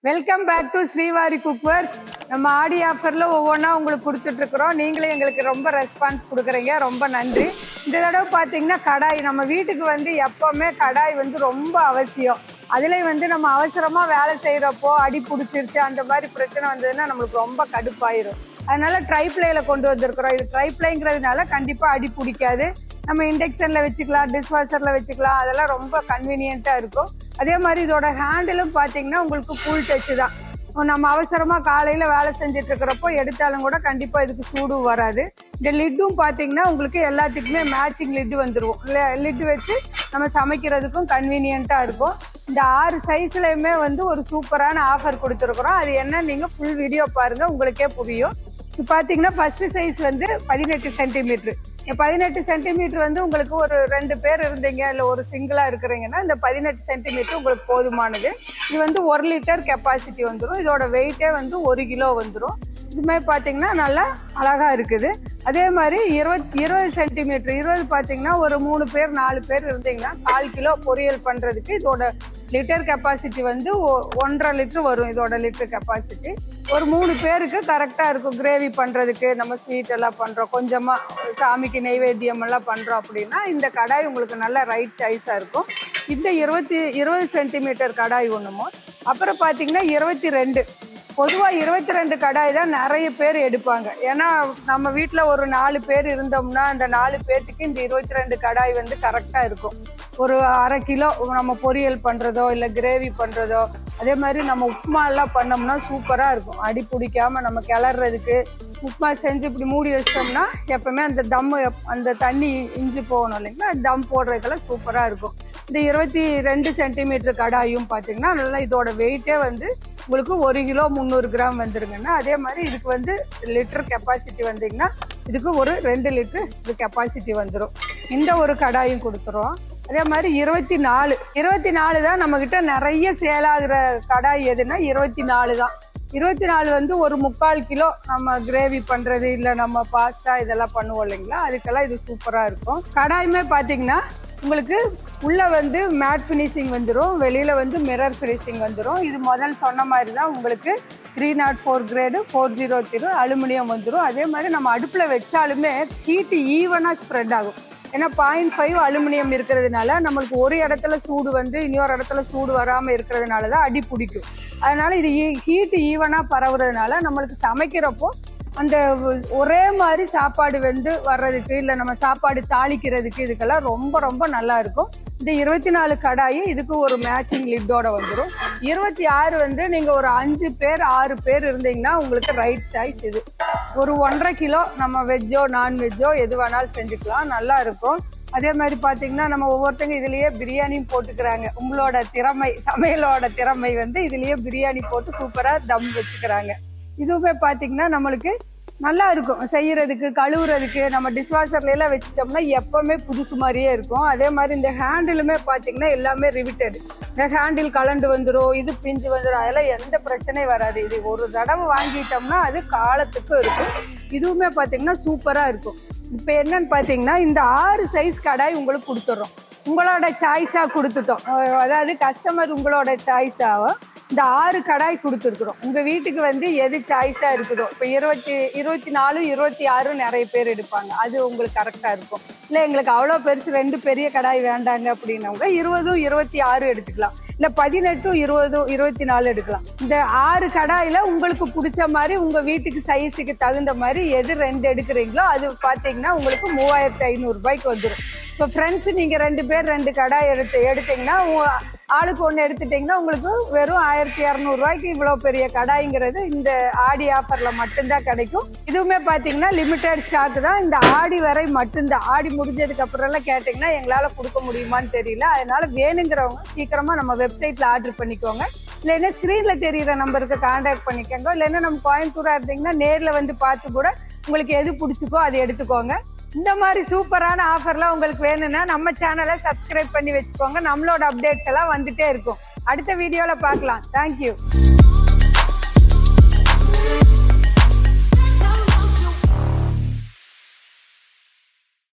Welcome back to Srivari cookwares. நம்ம ஆடி ஆஃபரில் ஒவ்வொன்றா உங்களுக்கு கொடுத்துட்ருக்குறோம். நீங்களே எங்களுக்கு ரொம்ப ரெஸ்பான்ஸ் கொடுக்குறீங்க, ரொம்ப நன்றி. இந்த தடவை பார்த்தீங்கன்னா கடாய், நம்ம வீட்டுக்கு வந்து எப்போவுமே கடாய் வந்து ரொம்ப அவசியம். அதுலேயும் வந்து நம்ம அவசரமாக வேலை செய்கிறப்போ அடி பிடிச்சிருச்சு அந்த மாதிரி பிரச்சனை வந்ததுன்னா நம்மளுக்கு ரொம்ப கடுப்பாயிரும். அதனால ட்ரைப்ளேயில் கொண்டு வந்திருக்கிறோம். இது ட்ரைப்ளேங்கிறதுனால கண்டிப்பாக அடி பிடிக்காது. நம்ம இண்டக்ஷனில் வச்சுக்கலாம், டிஷ்வாஷரில் வச்சுக்கலாம், அதெல்லாம் ரொம்ப கன்வீனியண்ட்டாக இருக்கும். அதே மாதிரி இதோட ஹேண்டிலும் பார்த்தீங்கன்னா உங்களுக்கு ஃபுல் டச்சு தான். நம்ம அவசரமாக காலையில் வேலை செஞ்சுட்டு இருக்கிறப்போ எடுத்தாலும் கூட கண்டிப்பாக இதுக்கு சூடும் வராது. இந்த லிட்டும் பார்த்தீங்கன்னா உங்களுக்கு எல்லாத்துக்குமே மேட்சிங் லிட்டு வந்துடுவோம். லிட்டு வச்சு நம்ம சமைக்கிறதுக்கும் கன்வீனியண்ட்டாக இருக்கும். இந்த 6 சைஸ்லையுமே வந்து ஒரு சூப்பரான ஆஃபர் கொடுத்துருக்குறோம். அது என்ன, நீங்கள் ஃபுல் வீடியோ பாருங்கள், உங்களுக்கே புரியும். இப்போ பார்த்தீங்கன்னா ஃபஸ்ட்டு சைஸ் வந்து 18 சென்டிமீட்ரு. 18 சென்டிமீட்டர் வந்து உங்களுக்கு ஒரு 2 பேர் இருந்தீங்க, இல்லை ஒரு சிங்கிளாக இருக்கிறீங்கன்னா இந்த 18 சென்டிமீட்டர் உங்களுக்கு போதுமானது. இது வந்து 1 லிட்டர் கெப்பாசிட்டி வந்துடும். இதோட வெயிட்டே வந்து 1 கிலோ வந்துடும். இதுமாதிரி பார்த்தீங்கன்னா நல்லா அழகாக இருக்குது. அதே மாதிரி 20 சென்டிமீட்டர், 20 பார்த்தீங்கன்னா ஒரு 3 பேர் 4 பேர் இருந்தீங்கன்னா 1/4 கிலோ பொரியல் பண்ணுறதுக்கு இதோட லிட்டர் கெப்பாசிட்டி வந்து 1.5 லிட்டர் வரும். இதோட லிட்டர் கெப்பாசிட்டி ஒரு 3 பேருக்கு கரெக்டாக இருக்கும். கிரேவி பண்ணுறதுக்கு, நம்ம ஸ்வீட் எல்லாம் பண்ணுறோம், கொஞ்சமாக சாமிக்கு நெய்வேத்தியம் எல்லாம் பண்ணுறோம் அப்படின்னா இந்த கடாய் உங்களுக்கு நல்ல ரைட் சாய்ஸாக இருக்கும். இந்த 20 சென்டிமீட்டர் கடாய் ஒன்றுமோ. அப்புறம் பார்த்தீங்கன்னா 22. பொதுவாக 22 கடாய் தான் நிறைய பேர் எடுப்பாங்க. ஏன்னா நம்ம வீட்டில் ஒரு 4 பேர் இருந்தோம்னா அந்த 4 பேர்த்துக்கு இந்த 22 கடாய் வந்து கரெக்டாக இருக்கும். ஒரு 1/2 கிலோ நம்ம பொரியல் பண்ணுறதோ இல்லை கிரேவி பண்ணுறதோ, அதே மாதிரி நம்ம உப்புமா எல்லாம் பண்ணோம்னா சூப்பராக இருக்கும். அடி பிடிக்காமல் நம்ம கிளறதுக்கு உப்புமா செஞ்சு இப்படி மூடி வச்சிட்டோம்னா எப்பவுமே அந்த தம்மு, அந்த தண்ணி இஞ்சி போகணும் இல்லைங்களா, தம் போடுறதுக்கெல்லாம் சூப்பராக இருக்கும். இந்த 22 சென்டிமீட்டர் கடாயும் பார்த்தீங்கன்னா நல்லா இதோட வெயிட்டே வந்து உங்களுக்கு 1 கிலோ 300 கிராம் வந்துருங்கன்னா, அதே மாதிரி இதுக்கு வந்து லிட்டர் கெப்பாசிட்டி வந்தீங்கன்னா இதுக்கு ஒரு 2 லிட்டர் இது கெப்பாசிட்டி வந்துடும். இந்த ஒரு கடாயும் கொடுத்துருவோம். அதே மாதிரி 24 தான் நம்மக்கிட்ட நிறைய சேலாகிற கடாய். எதுனா 24 தான். 24 வந்து ஒரு 3/4 கிலோ நம்ம கிரேவி பண்ணுறது இல்லை நம்ம பாஸ்தா இதெல்லாம் பண்ணுவோம் இல்லைங்களா, அதுக்கெல்லாம் இது சூப்பராக இருக்கும். கடாயுமே பார்த்தீங்கன்னா உங்களுக்கு உள்ளே வந்து மேட் ஃபினிஷிங் வந்துடும், வெளியில் வந்து மிரர் ஃபினிஷிங் வந்துடும். இது முதல் சொன்ன மாதிரி தான் உங்களுக்கு 304 கிரேடு 403 அலுமினியம் வந்துடும். அதே மாதிரி நம்ம அடுப்பில் வச்சாலுமே ஹீட்டு ஈவனாக ஸ்ப்ரெட் ஆகும். ஏன்னா 0.5 அலுமினியம் இருக்கிறதுனால நம்மளுக்கு ஒரு இடத்துல சூடு வந்து இன்னொரு இடத்துல சூடு வராமல் இருக்கிறதுனால தான் அடி பிடிக்கும். அதனால இது ஹீட்டு ஈவனாக பரவுறதுனால நம்மளுக்கு சமைக்கிறப்போ அந்த ஒரே மாதிரி சாப்பாடு வந்து வர்றதுக்கு இல்லை நம்ம சாப்பாடு தாளிக்கிறதுக்கு இதுக்கெல்லாம் ரொம்ப ரொம்ப நல்லா இருக்கும். இந்த 24 கடாயி இதுக்கு ஒரு மேட்சிங் லிட்டோட வந்துடும். 26 வந்து நீங்கள் ஒரு 5 பேர் 6 பேர் இருந்தீங்கன்னா உங்களுக்கு ரைட் சாய்ஸ் இது. ஒரு 1.5 கிலோ நம்ம வெஜ்ஜோ நான்வெஜ்ஜோ எது வேணாலும் செஞ்சுக்கலாம், நல்லா இருக்கும். அதே மாதிரி பார்த்தீங்கன்னா நம்ம ஒவ்வொருத்தங்க இதுலேயே பிரியாணியும் போட்டுக்கிறாங்க. உங்களோட திறமை, சமையலோட திறமை வந்து இதுலேயே பிரியாணி போட்டு சூப்பராக தம் வச்சுக்கிறாங்க. இதுவுமே பார்த்தீங்கன்னா நம்மளுக்கு நல்லா இருக்கும் செய்யறதுக்கு, கழுவுறதுக்கு. நம்ம டிஷ்வாஷர்லாம் வச்சுட்டோம்னா எப்பவுமே புதுசு மாதிரியே இருக்கும். அதே மாதிரி இந்த ஹேண்டிலுமே பார்த்தீங்கன்னா எல்லாமே ரிவிட்டடு. இந்த ஹேண்டில் கலண்டு வந்துடும், இது பிஞ்சு வந்துடும், அதெல்லாம் எந்த பிரச்சனையும் வராது. இது ஒரு தடவை வாங்கிட்டோம்னா அது காலத்துக்கும் இருக்கும். இதுவுமே பார்த்தீங்கன்னா சூப்பராக இருக்கும். இப்போ என்னன்னு பார்த்தீங்கன்னா இந்த 6 சைஸ் கடாய் உங்களுக்கு கொடுத்துட்றோம். உங்களோட சாய்ஸாக கொடுத்துட்டோம். அதாவது கஸ்டமர் உங்களோட சாய்ஸாக இந்த 6 கடாய் கொடுத்துருக்குறோம். உங்கள் வீட்டுக்கு வந்து எது சாய்ஸாக இருக்குதோ, இப்போ 24 26 நிறைய பேர் எடுப்பாங்க, அது உங்களுக்கு கரெக்டாக இருக்கும். இல்லை எங்களுக்கு அவ்வளோ பெருசு 2 பெரிய கடாய் வேண்டாங்க அப்படின்னவங்க 20 26 எடுத்துக்கலாம், இல்லை 18 20 24 எடுக்கலாம். இந்த 6 கடாயில் உங்களுக்கு பிடிச்ச மாதிரி உங்கள் வீட்டுக்கு சைஸுக்கு தகுந்த மாதிரி எது 2 எடுக்கிறீங்களோ அது பார்த்தீங்கன்னா உங்களுக்கு 3500 ரூபாய்க்கு வந்துடும். இப்போ ஃப்ரெண்ட்ஸு நீங்கள் 2 பேர் 2 கடாய் எடுத்தீங்கன்னா ஆளுக்கு 1 எடுத்துட்டிங்கன்னா உங்களுக்கு வெறும் 1200 ரூபாய்க்கு இவ்வளோ பெரிய கடாய்ங்கிறது இந்த ஆடி ஆஃபரில் மட்டும்தான் கிடைக்கும். இதுவுமே பார்த்தீங்கன்னா லிமிட்டட் ஸ்டாக்கு தான். இந்த ஆடி வரை மட்டும்தான். ஆடி முடிஞ்சதுக்கு அப்புறம்லாம் கேட்டிங்கன்னா எங்களால் கொடுக்க முடியுமான்னு தெரியல. அதனால் வேணுங்கிறவங்க சீக்கிரமாக நம்ம வெப்சைட்டில் ஆர்டர் பண்ணிக்கோங்க, இல்லைன்னா ஸ்க்ரீனில் தெரிகிற நம்பருக்கு கான்டாக்ட் பண்ணிக்கோங்க. இல்லைன்னா நம்ம கோயம்புத்தூராக இருந்தீங்கன்னா நேரில் வந்து பார்த்து கூட உங்களுக்கு எது பிடிச்சிக்கோ அதை எடுத்துக்கோங்க. இந்த மாதிரி சூப்பரான ஆஃபர்லாம் உங்களுக்கு வேணும்னா நம்ம சேனலை சப்ஸ்கிரைப் பண்ணி வச்சுக்கோங்க. நம்மளோட அப்டேட்ஸ் எல்லாம் வந்துட்டே இருக்கும். அடுத்த வீடியோவில் பார்க்கலாம். தேங்க்யூ.